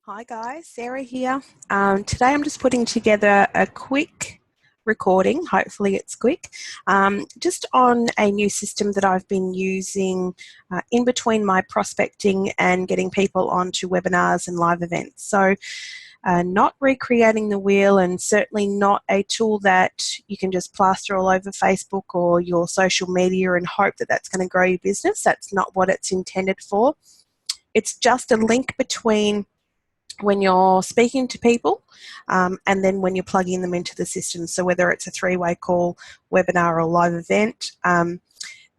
Hi guys, Sarah here. Today I'm just putting together a quick recording, hopefully it's quick, just on a new system that I've been using in between my prospecting and getting people onto webinars and live events. So not recreating the wheel, and certainly not a tool that you can just plaster all over Facebook or your social media and hope that that's going to grow your business. That's not what it's intended for. It's just a link between when you're speaking to people and then when you're plugging them into the system. So whether it's a three-way call, webinar or live event,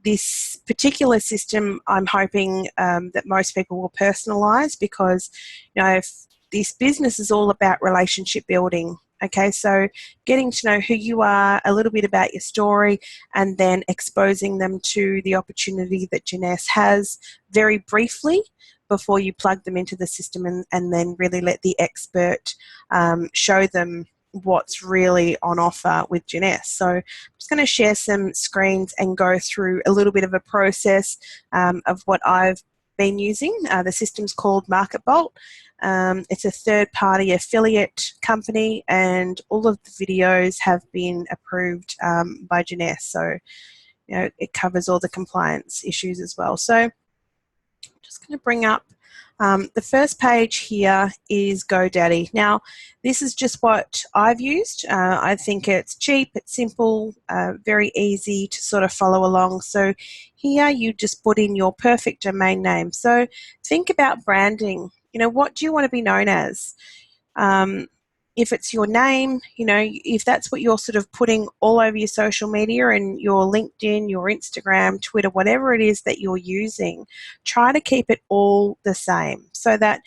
this particular system I'm hoping that most people will personalize, because if this business is all about relationship building. Okay, so getting to know who you are, a little bit about your story, and then exposing them to the opportunity that Jeunesse has very briefly before you plug them into the system, and then really let the expert show them what's really on offer with Jeunesse. So I'm just going to share some screens and go through a little bit of a process of what I've been using. The system's called MarketBolt. It's a third-party affiliate company, and all of the videos have been approved by Jeunesse. So it covers all the compliance issues as well. So just going to bring up the first page here is GoDaddy. Now, this is just what I've used. I think it's cheap, it's simple, very easy to sort of follow along. So here you just put in your perfect domain name. So think about branding. What do you want to be known as? If it's your name, if that's what you're sort of putting all over your social media and your LinkedIn, your Instagram, Twitter, whatever it is that you're using, try to keep it all the same, so that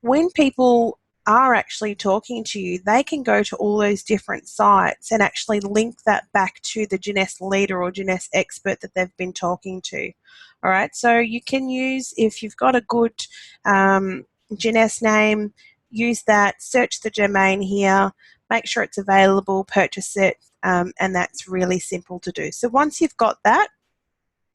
when people are actually talking to you, they can go to all those different sites and actually link that back to the Jeunesse leader or Jeunesse expert that they've been talking to. All right, so you can use, if you've got a good Jeunesse name, use that, search the domain here, make sure it's available, purchase it, and that's really simple to do. So once you've got that,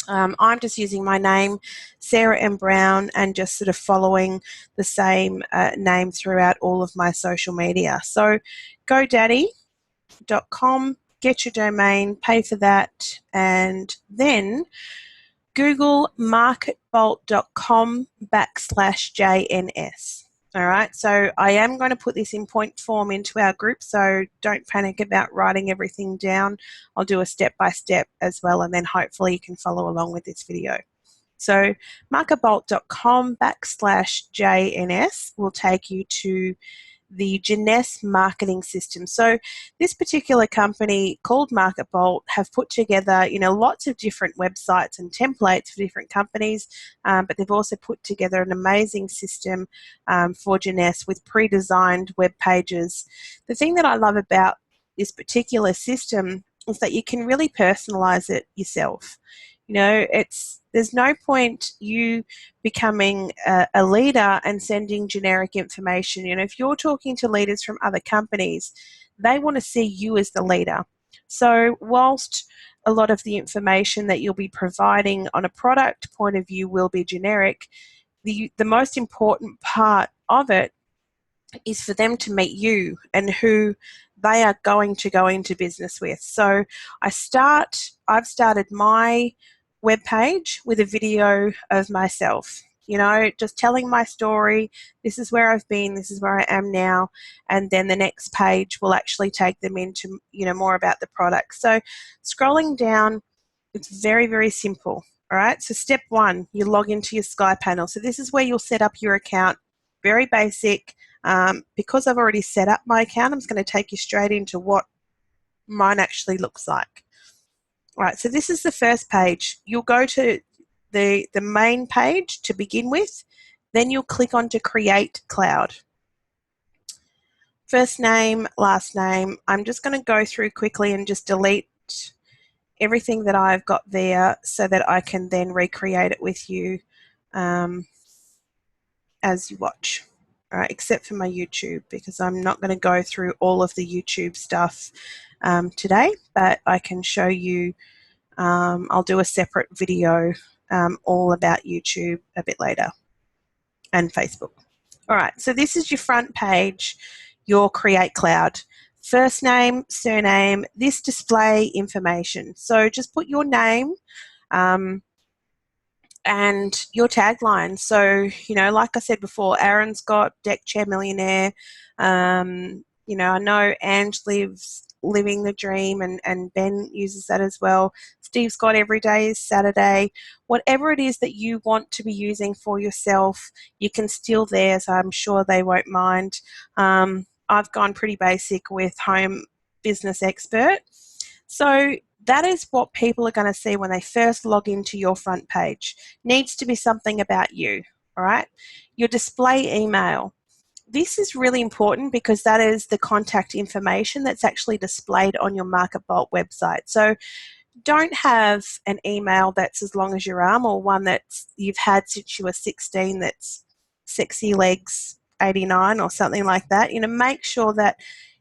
I'm just using my name, Sarah M. Brown, and just sort of following the same name throughout all of my social media. So GoDaddy.com, get your domain, pay for that, and then Google marketbolt.com/JNS. All right, so I am going to put this in point form into our group, so don't panic about writing everything down. I'll do a step-by-step as well, and then hopefully you can follow along with this video. So marketbolt.com/JNS will take you to the Jeunesse marketing system. So this particular company called MarketBolt have put together, lots of different websites and templates for different companies, but they've also put together an amazing system for Jeunesse with pre-designed web pages. The thing that I love about this particular system is that you can really personalize it yourself. There's no point you becoming a leader and sending generic information. If you're talking to leaders from other companies, they want to see you as the leader. So whilst a lot of the information that you'll be providing on a product point of view will be generic, the most important part of it is for them to meet you and who they are going to go into business with. So I've started my webpage with a video of myself, just telling my story. This is where I've been, this is where I am now, and then the next page will actually take them into, more about the product. So scrolling down, it's very, very simple. All right, so step one, you log into your Sky panel. So this is where you'll set up your account, very basic. Because I've already set up my account, I'm just going to take you straight into what mine actually looks like. All right, so this is the first page. You'll go to the main page to begin with, then you'll click on to create cloud. First name, last name. I'm just going to go through quickly and just delete everything that I've got there so that I can then recreate it with you as you watch. All right, except for my YouTube, because I'm not going to go through all of the YouTube stuff today, but I can show you, I'll do a separate video all about YouTube a bit later, and Facebook. All right, so this is your front page, your Create Cloud. First name, surname, this display information. So just put your name and your tagline. So, you know, like I said before, Aaron's got Deck Chair Millionaire. You know, I know Ange lives Living the Dream, and Ben uses that as well. Steve's got Every Day is Saturday. Whatever it is that you want to be using for yourself, you can steal theirs. I'm sure they won't mind. I've gone pretty basic with Home Business Expert. So that is what people are going to see when they first log into your front page. Needs to be something about you, all right? Your display email. This is really important because that is the contact information that's actually displayed on your Market Vault website. So don't have an email that's as long as your arm, or one that you've had since you were 16 that's sexy legs 89 or something like that. You know, make sure that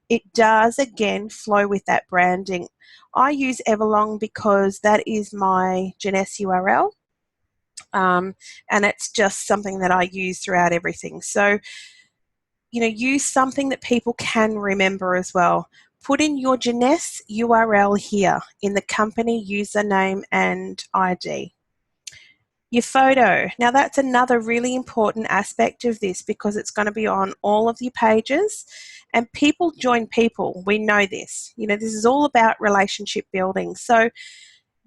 it does, again, flow with that branding. I use Everlong because that is my Jeunesse URL, and it's just something that I use throughout everything. So, you know, use something that people can remember as well. Put in your Jeunesse URL here in the company username and ID. Your photo. Now that's another really important aspect of this because it's going to be on all of your pages, and people join people. We know this. You know, this is all about relationship building. So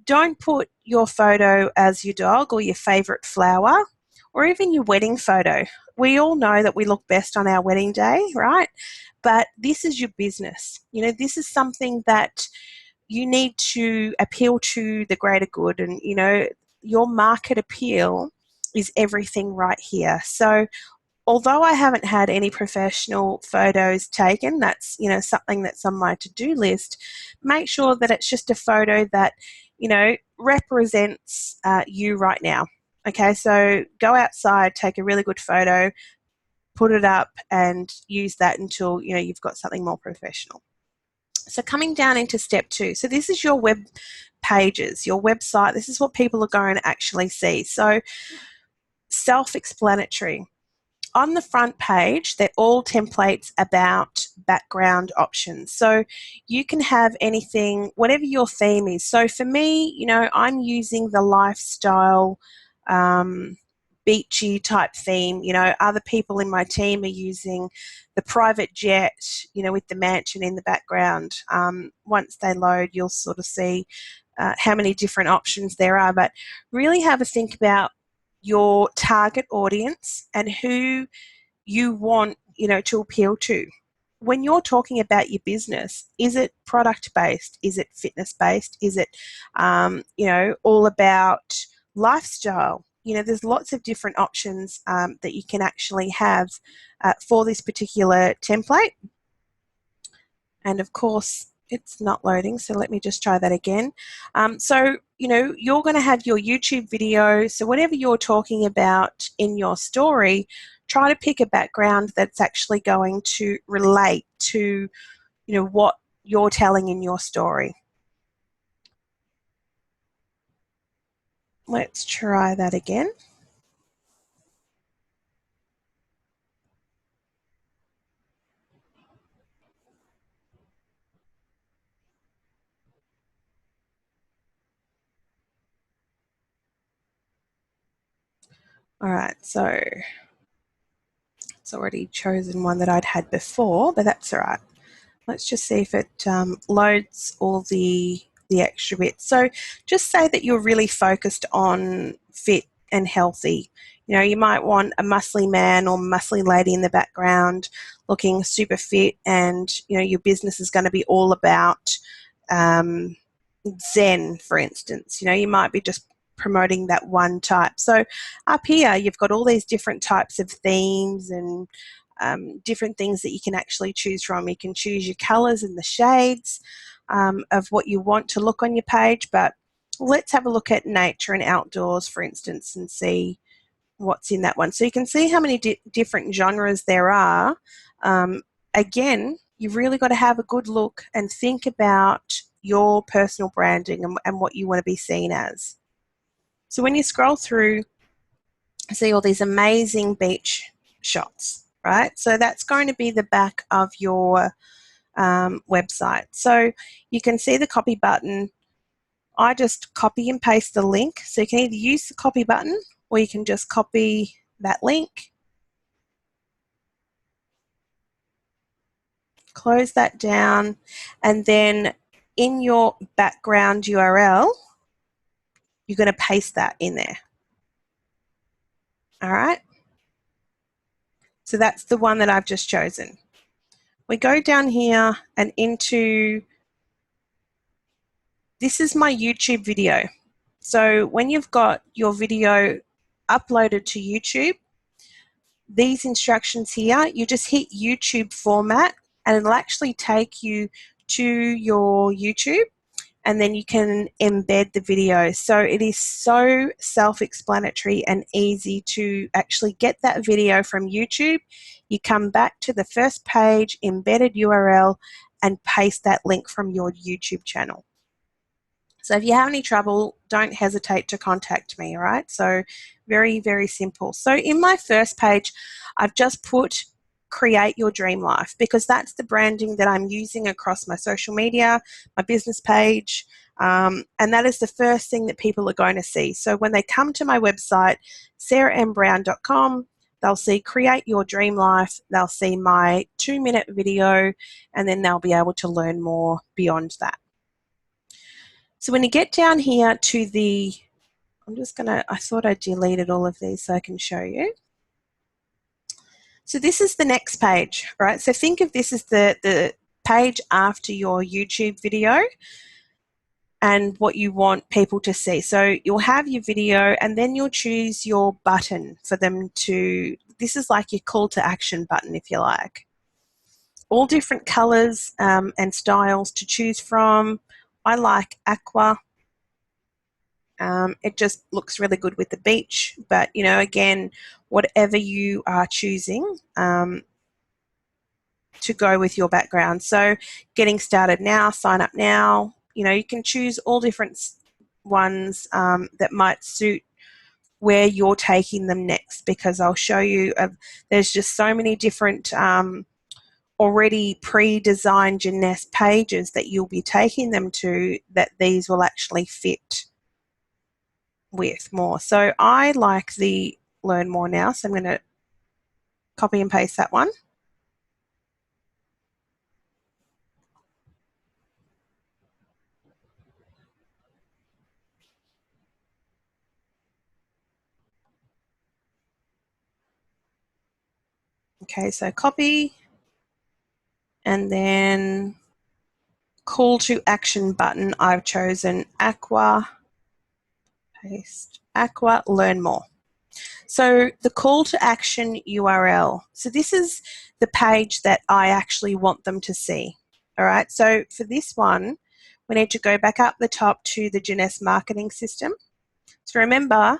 don't put your photo as your dog or your favorite flower or even your wedding photo. We all know that we look best on our wedding day, right? But this is your business. You know, this is something that you need to appeal to the greater good, and, you know, your market appeal is everything right here. So although I haven't had any professional photos taken, that's, you know, something that's on my to-do list, make sure that it's just a photo that, you know, represents you right now. Okay, so go outside, take a really good photo, put it up, and use that until, you know, you've got something more professional. So coming down into step 2, so this is your web pages, your website. This is what people are going to actually see. So self-explanatory. On the front page, they're all templates about background options. So you can have anything, whatever your theme is. So for me, you know, I'm using the lifestyle, beachy type theme. You know, other people in my team are using the private jet, you know, with the mansion in the background. Once they load, you'll sort of see how many different options there are. But really have a think about your target audience and who you want, you know, to appeal to. When you're talking about your business, is it product based? Is it fitness based? Is it, you know, all about lifestyle? You know, there's lots of different options that you can actually have for this particular template. And of course, it's not loading, so let me just try that again. So, you know, you're going to have your YouTube video. So whatever you're talking about in your story, try to pick a background that's actually going to relate to, you know, what you're telling in your story. Let's try that again. All right, so it's already chosen one that I'd had before, but that's all right. Let's just see if it loads all the extra bits. So just say that you're really focused on fit and healthy. You know, you might want a muscly man or muscly lady in the background looking super fit, and, you know, your business is going to be all about Zen, for instance. You know, you might be just promoting that one type. So up here, you've got all these different types of themes and different things that you can actually choose from. You can choose your colors and the shades of what you want to look on your page, but let's have a look at nature and outdoors, for instance, and see what's in that one. So you can see how many different genres there are. Again, you've really got to have a good look and think about your personal branding and what you want to be seen as. So when you scroll through, see all these amazing beach shots. right? So that's going to be the back of your website. So you can see the copy button. I just copy and paste the link. So you can either use the copy button or you can just copy that link, close that down, and then in your background URL, you're going to paste that in there. All right. So that's the one that I've just chosen. We go down here and into, this is my YouTube video. So when you've got your video uploaded to YouTube, these instructions here, you just hit YouTube format and it'll actually take you to your YouTube, and then you can embed the video. So it is so self-explanatory and easy to actually get that video from YouTube. You come back to the first page, embedded URL, and paste that link from your YouTube channel. So if you have any trouble, don't hesitate to contact me, all right? So very, very simple. So in my first page, I've just put create your dream life, because that's the branding that I'm using across my social media, my business page, and that is the first thing that people are going to see. So when they come to my website, sarahrmbrown.com, they'll see create your dream life, they'll see my 2-minute video, and then they'll be able to learn more beyond that. So when you get down here to the, I thought I deleted all of these so I can show you. So this is the next page, right? So think of this as the page after your YouTube video and what you want people to see. So you'll have your video and then you'll choose your button for them to, this is like your call to action button, if you like. All different colors and styles to choose from. I like aqua. It just looks really good with the beach, but you know, again, whatever you are choosing to go with your background. So getting started now, sign up now, you know, you can choose all different ones that might suit where you're taking them next, because I'll show you, there's just so many different already pre-designed Jeunesse pages that you'll be taking them to, that these will actually fit with more. So I like the learn more now, so I'm going to copy and paste that one. Okay, so copy, and then call to action button, I've chosen aqua, paste aqua, learn more. So the call to action URL, so this is the page that I actually want them to see. All right, so for this one, we need to go back up the top to the Jeunesse marketing system. So remember,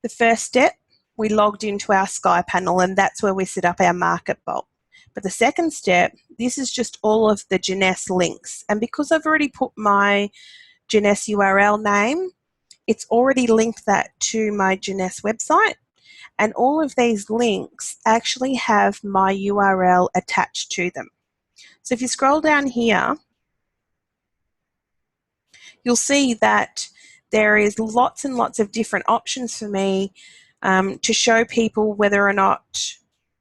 the first step, we logged into our Sky panel, and that's where we set up our market vault. But the second step, this is just all of the Jeunesse links. And because I've already put my Jeunesse URL name, it's already linked that to my Jeunesse website. And all of these links actually have my URL attached to them. So if you scroll down here, you'll see that there is lots and lots of different options for me to show people whether or not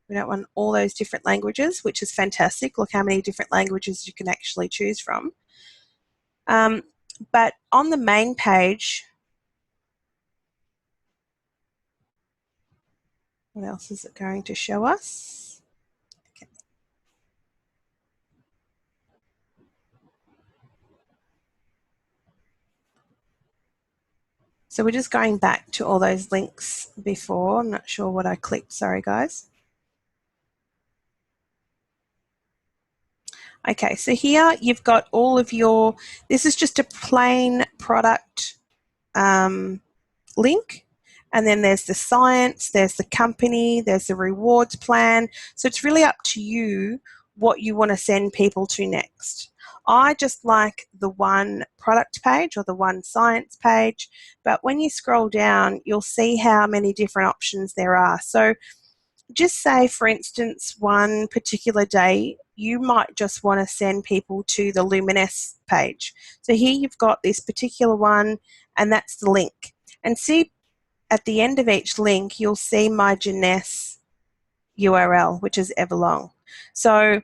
we don't want all those different languages, which is fantastic. Look how many different languages you can actually choose from. But on the main page, what else is it going to show us? Okay. So we're just going back to all those links before. I'm not sure what I clicked. Sorry, guys. Okay, so here you've got all of your, this is just a plain product link, and then there's the science, there's the company, there's the rewards plan. So it's really up to you what you want to send people to next. I just like the one product page or the one science page, but when you scroll down, you'll see how many different options there are. So just say, for instance, one particular day, you might just want to send people to the Luminous page. So here you've got this particular one, and that's the link. And see, at the end of each link, you'll see my Jeunesse URL, which is Everlong. So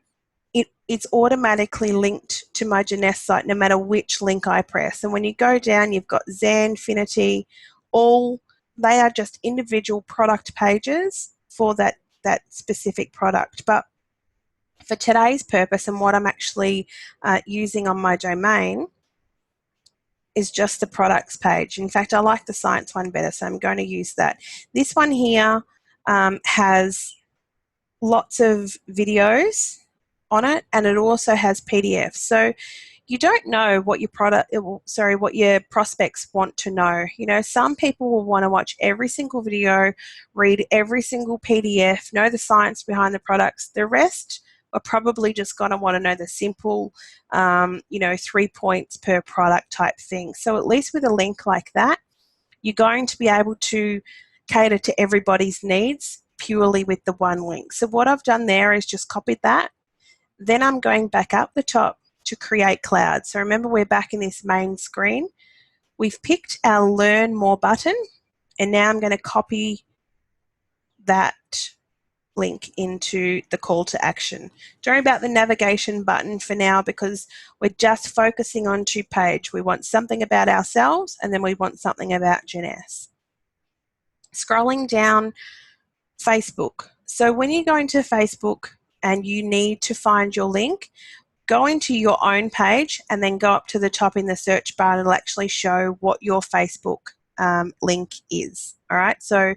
it's automatically linked to my Jeunesse site no matter which link I press. And when you go down, you've got Zanfinity, they are just individual product pages for that specific product. But for today's purpose and what I'm actually using on my domain is just the products page. In fact, I like the science one better, so I'm going to use that. This one here has lots of videos on it, and it also has PDFs. So you don't know what your what your prospects want to know. You know, some people will want to watch every single video, read every single PDF, know the science behind the products. The rest are probably just going to want to know the simple, 3 points per product type thing. So at least with a link like that, you're going to be able to cater to everybody's needs purely with the one link. So what I've done there is just copied that. Then I'm going back up the top to create cloud. So remember, we're back in this main screen. We've picked our Learn More button, and now I'm going to copy that link into the call to action. Don't worry about the navigation button for now because we're just focusing on 2-page. We want something about ourselves, and then we want something about Jeunesse. Scrolling down, Facebook. So when you go into Facebook and you need to find your link, go into your own page and then go up to the top in the search bar, and it'll actually show what your Facebook link is. All right, so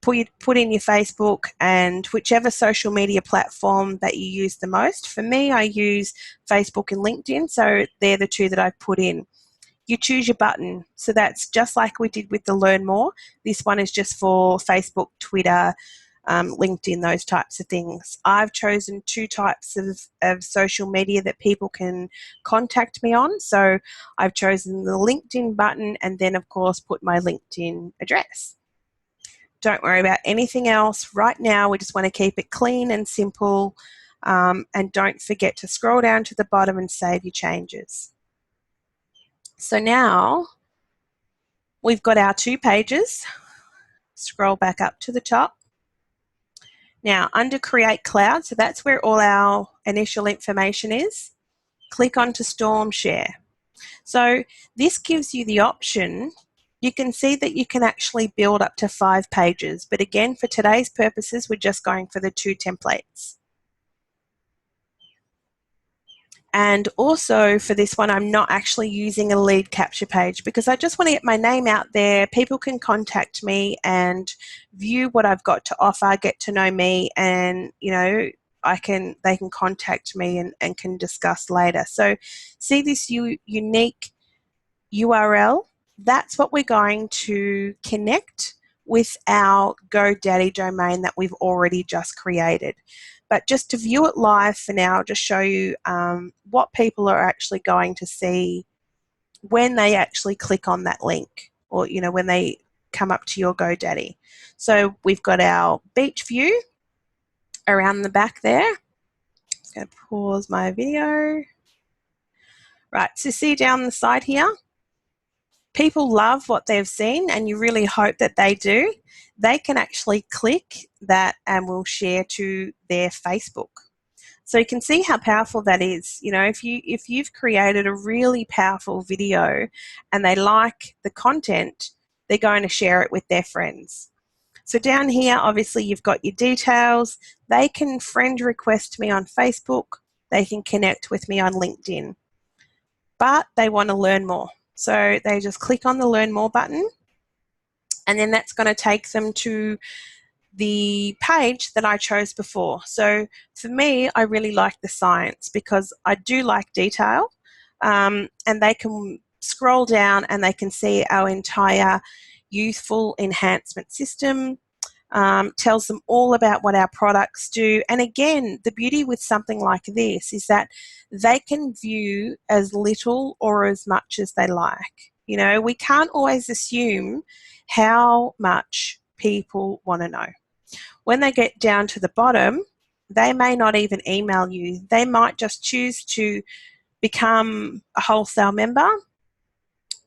put in your Facebook and whichever social media platform that you use the most. For me, I use Facebook and LinkedIn, so they're the two that I've put in. You choose your button. So that's just like we did with the Learn More. This one is just for Facebook, Twitter, LinkedIn, those types of things. I've chosen 2 types of social media that people can contact me on. So I've chosen the LinkedIn button and then, of course, put my LinkedIn address. Don't worry about anything else. Right now, we just want to keep it clean and simple. And don't forget to scroll down to the bottom and save your changes. So now we've got our 2 pages. Scroll back up to the top. Now, under Create Cloud, so that's where all our initial information is, click on to Storm Share. So this gives you the option. You can see that you can actually build up to 5 pages, but again, for today's purposes, we're just going for the 2 templates. And also for this one, I'm not actually using a lead capture page because I just want to get my name out there. People can contact me and view what I've got to offer, get to know me, and they can contact me and can discuss later. So see this unique URL, that's what we're going to connect with our GoDaddy domain that we've already just created. But just to view it live for now, I'll just show you what people are actually going to see when they actually click on that link, or when they come up to your GoDaddy. So we've got our beach view around the back there. Just going to pause my video. Right, so see down the side here, people love what they've seen, and you really hope that they do. They can actually click that and will share to their Facebook. So you can see how powerful that is. If you've created a really powerful video and they like the content, they're going to share it with their friends. So down here, obviously, you've got your details. They can friend request me on Facebook. They can connect with me on LinkedIn. But they want to learn more. So they just click on the Learn More button, and then that's going to take them to the page that I chose before. So for me, I really like the science because I do like detail, and they can scroll down and they can see our entire youthful enhancement system. Tells them all about what our products do. And again, the beauty with something like this is that they can view as little or as much as they like. We can't always assume how much people want to know. When they get down to the bottom, they may not even email you. They might just choose to become a wholesale member,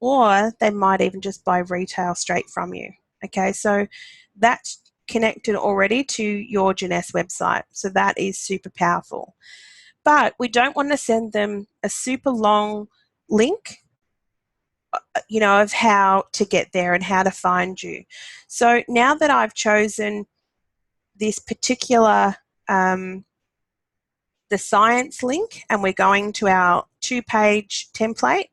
or they might even just buy retail straight from you. Okay, so that's connected already to your Jeunesse website. So that is super powerful. But we don't want to send them a super long link, you know, of how to get there and how to find you. So now that I've chosen this particular the science link, and we're going to our 2-page template.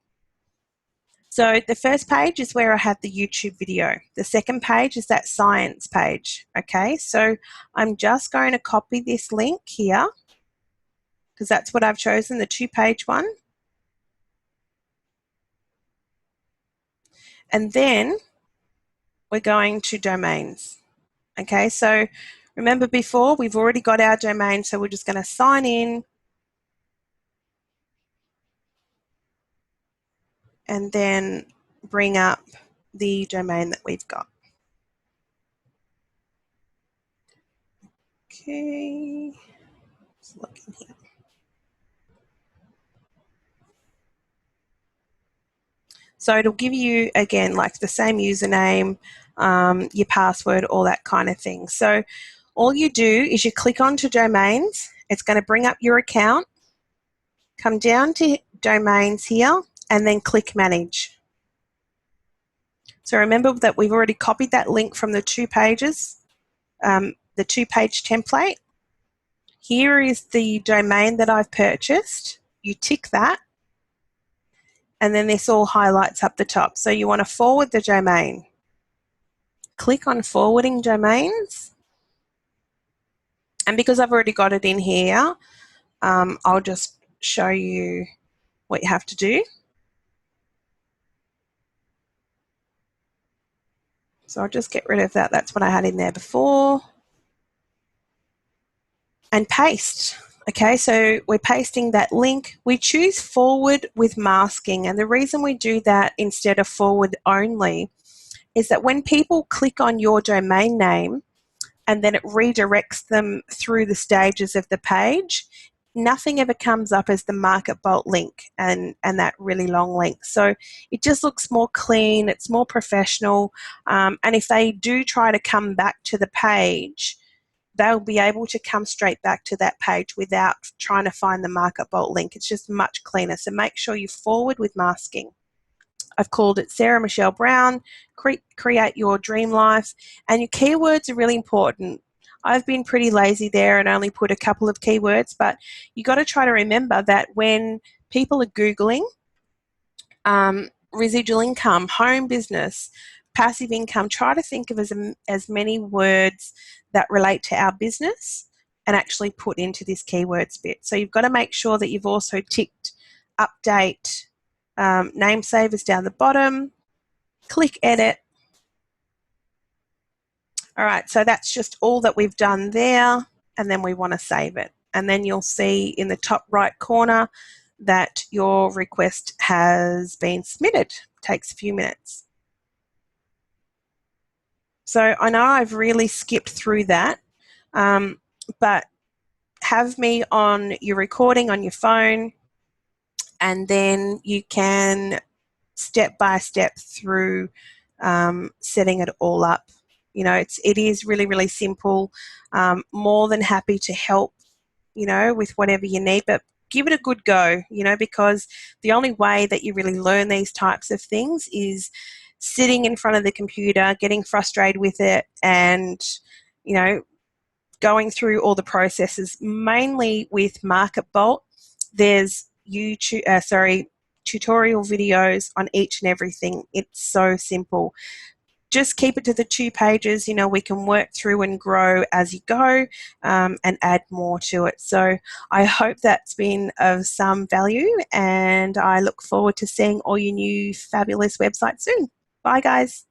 So the first page is where I have the YouTube video. The second page is that science page. Okay, so I'm just going to copy this link here because that's what I've chosen, the 2-page one. And then we're going to domains. Okay, so remember before, we've already got our domain, so we're just going to sign in and then bring up the domain that we've got. Okay, let's look in here. So it'll give you, again, like the same username, your password, all that kind of thing. So all you do is you click onto domains. It's going to bring up your account. Come down to domains here and then click manage. So remember that we've already copied that link from the 2 pages, the 2-page template. Here is the domain that I've purchased. You tick that, and then this all highlights up the top. So you want to forward the domain. Click on forwarding domains. And because I've already got it in here, I'll just show you what you have to do. So I'll just get rid of that. That's what I had in there before. And paste. Okay, so we're pasting that link. We choose forward with masking. And the reason we do that instead of forward only is that when people click on your domain name and then it redirects them through the stages of the page, nothing ever comes up as the Market Bolt link and that really long link. So it just looks more clean, it's more professional, and if they do try to come back to the page, they'll be able to come straight back to that page without trying to find the Market Bolt link. It's just much cleaner. So make sure you forward with masking. I've called it Sarah Michelle Brown, create your dream life, and your keywords are really important. I've been pretty lazy there and only put a couple of keywords, but you got to try to remember that when people are Googling residual income, home business, passive income, try to think of as many words that relate to our business and actually put into this keywords bit. So you've got to make sure that you've also ticked update name savers down the bottom, click edit. All right, so that's just all that we've done there, and then we want to save it. And then you'll see in the top right corner that your request has been submitted. It takes a few minutes. So I know I've really skipped through that, but have me on your recording on your phone, and then you can step by step through setting it all up. You know, it is really, really simple. More than happy to help, you know, with whatever you need, but give it a good go, you know, because the only way that you really learn these types of things is sitting in front of the computer, getting frustrated with it, and, you know, going through all the processes. Mainly with Market Bolt, there's tutorial videos on each and everything. It's so simple. Just keep it to the 2 pages. You know, we can work through and grow as you go, and add more to it. So I hope that's been of some value, and I look forward to seeing all your new fabulous websites soon. Bye, guys.